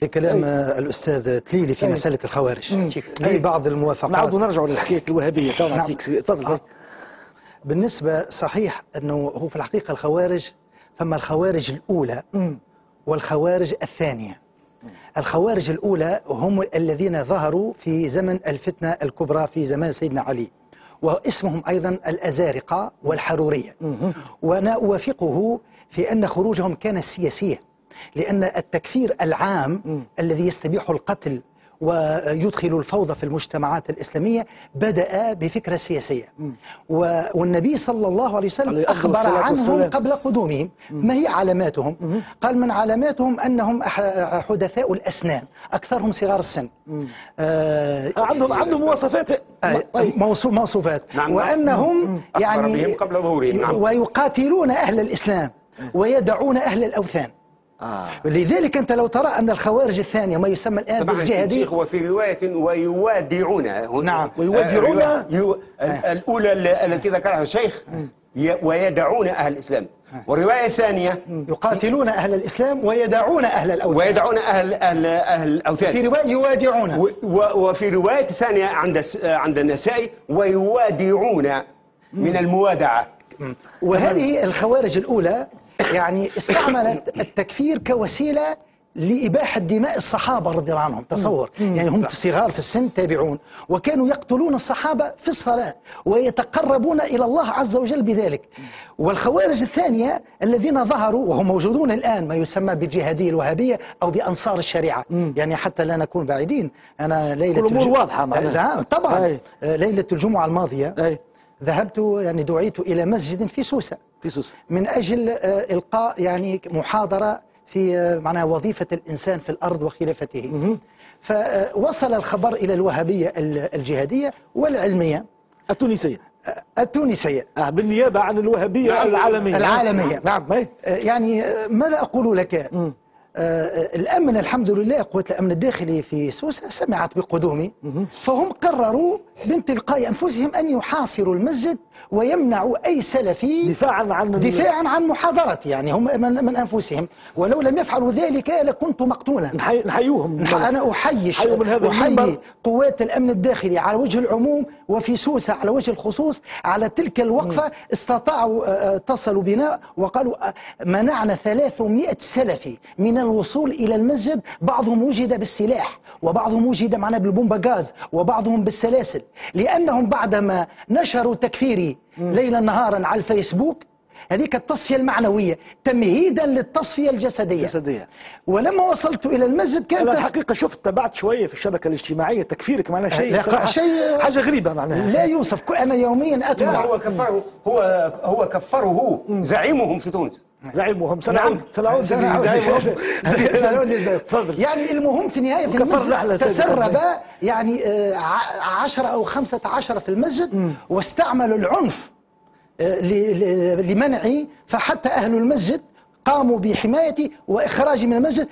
لكلام الأستاذ تليلي في مسألة الخوارج. لي بعض الموافقات. نعود نرجع لحكاية الوهابية. نعم. تفضل. بالنسبة صحيح أنه هو في الحقيقة الخوارج فما الخوارج الأولى والخوارج الثانية. الخوارج الأولى هم الذين ظهروا في زمن الفتنة الكبرى في زمان سيدنا علي، واسمهم أيضا الأزارقة والحرورية. وأنا أوافقه في أن خروجهم كان سياسيا، لأن التكفير العام الذي يستبيح القتل ويدخل الفوضى في المجتمعات الإسلامية بدأ بفكرة سياسية. والنبي صلى الله عليه وسلم أخبر عنهم قبل قدومهم. ما هي علاماتهم؟ قال من علاماتهم أنهم حدثاء الأسنان، أكثرهم صغار السن. عندهم مواصفات موصوفات. وأنهم يعني قبل ظهورهم ويقاتلون أهل الإسلام ويدعون أهل الأوثان. لذلك أنت لو ترى أن الخوارج الثانية ما يسمى الآن بالجهادية، وفي رواية ويوادعون. نعم، ويوادعون. الأولى التي ذكرها الشيخ ويدعون أهل الإسلام، والرواية الثانية يقاتلون أهل الإسلام ويدعون أهل الأوثان. ويدعون أهل الأوثان. في رواية يوادعون. وفي رواية ثانية عند النسائي ويوادعون من الموادعة. وهذه الخوارج الأولى يعني استعملت التكفير كوسيلة لإباحة دماء الصحابة رضي الله عنهم. تصور يعني هم صغار في السن تابعون، وكانوا يقتلون الصحابة في الصلاة ويتقربون إلى الله عز وجل بذلك. والخوارج الثانية الذين ظهروا وهم موجودون الآن ما يسمى بالجهادية الوهابية أو بأنصار الشريعة. يعني حتى لا نكون بعيدين، أنا ليلة الأمور واضحة معنا. طبعا ليلة الجمعة الماضية ذهبت يعني دعيت إلى مسجد في سوسة من أجل إلقاء يعني محاضرة في معناها وظيفة الإنسان في الأرض وخلافته. فوصل الخبر إلى الوهابية الجهادية والعلمية التونسية بالنيابة عن الوهابية العالمية. نعم. يعني ماذا أقول لك؟ الأمن الحمد لله، قوات الأمن الداخلي في سوسة سمعت بقدومي، فهم قرروا من تلقاء أنفسهم أن يحاصروا المسجد ويمنعوا أي سلفي دفاعا عن محاضرتي، يعني هم من أنفسهم. ولو لم يفعلوا ذلك لكنت مقتولا. نحيوهم. أنا أحيي قوات الأمن الداخلي على وجه العموم وفي سوسة على وجه الخصوص على تلك الوقفة. استطاعوا اتصلوا بنا وقالوا منعنا 300 سلفي من الوصول إلى المسجد، بعضهم وجد بالسلاح وبعضهم وجد معنا بالبومباغاز وبعضهم بالسلاسل، لأنهم بعدما نشروا تكفيري ليلا نهارا على الفيسبوك، هذيك التصفية المعنوية تمهيدا للتصفية الجسدية. ولما وصلت إلى المسجد كانت الحقيقة شفت تبعت شوية في الشبكة الاجتماعية تكفيرك معناها شيء حاجة غريبة معناها لا يوصف. أنا يوميا أتبع. هو كفره زعيمهم في تونس. زعيمهم سنعود يعني المهم في النهاية في المسجد تسرب يعني 10 أو 15 في المسجد واستعملوا العنف لمنعي، فحتى أهل المسجد قاموا بحمايتي وإخراجي من المسجد.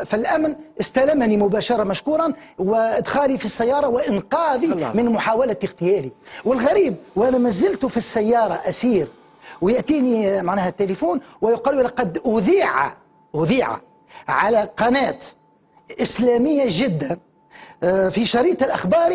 فالأمن استلمني مباشرة مشكورا وإدخالي في السيارة وإنقاذي من محاولة اغتيالي. والغريب وأنا ما زلت في السيارة أسير ويأتيني معناها التليفون ويقال لقد أذيع على قناة إسلامية جدا في شريط الأخبار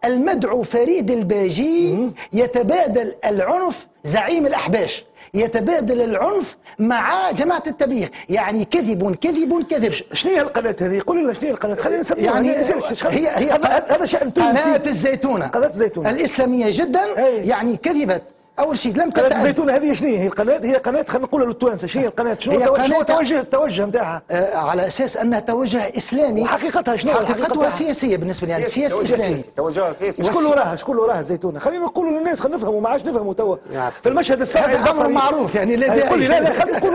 المدعو فريد الباجي يتبادل العنف، زعيم الأحباش يتبادل العنف مع جماعة التبليغ. يعني كذب كذب كذب. شنو هي القناة هذه؟ قول لنا شنو هي القناة، خلينا نسميها. يعني هي هذا شأن تونسي. قناة الزيتونة الإسلامية جدا. يعني كذبت أول شيء لم قناة الزيتونة هذه شنو هي القناة؟ هي قناة خلينا نقولها للتوانسة، شنو هي القناة؟ شنو التوجه نتاعها؟ على أساس أنها توجه إسلامي. وحقيقتها شنو؟ حقيقتها سياسية بالنسبة لي، يعني سياسي إسلامي. توجهها سياسي. شكون وراها الزيتونة؟ خلينا نقولوا للناس، خلينا نفهموا، ما عادش نفهموا توا في المشهد الصعب. هذا أمر معروف يعني. لا خلينا نقول